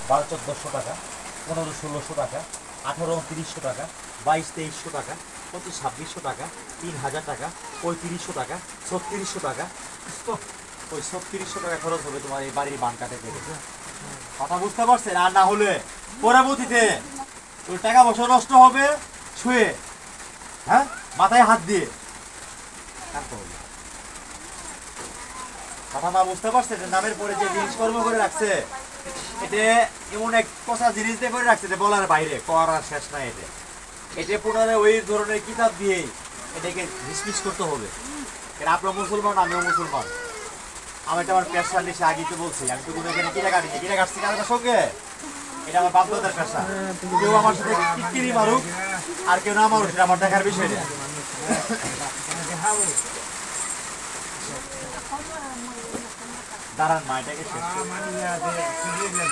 12-1400 টাকা, 15-1600 টাকা, 18-2900 টাকা, 22-2300 টাকা, 25-2600 টাকা, 3000 টাকা, 3500 টাকা, 3600 টাকা। ওই 3600 টাকা খরচ হবে তোমার এই বাড়ির বান কাটে থেকে। কথা বুঝতে পারছেন? আর না হলে পরবর্তীতে ওই টাকা পয়সা নষ্ট হবে ছুঁয়ে, হ্যাঁ, মাথায় হাত দিয়ে। কথা না বুঝতে পারছে যে নামের পরে যে জিনিস কর্ম করে রাখছে, এটা এমন এক পচা জিনিস দিয়ে করে রাখছে যে বলার বাইরে, করার শেষ নাই। এটা পুনরায় ওই ধরনের কিতাব দিয়ে এটাকে ডিসমিস করতে হবে। আপনার মুসলমান, আমিও মুসলমান, আমি তো আমার পেশা নিয়ে আগে তো বলছি, আমি তো কোনো এখানে কিনে কাটিনি, কিনে কাটছি কারোর সঙ্গে। এটা আমার বাধ্যতার পেশা। কেউ আমার সাথে কিরি মারুক আর কেউ না মারুক, সেটা আমার দেখার বিষয় না। দাঁড়ান মা, এটাকে শেষ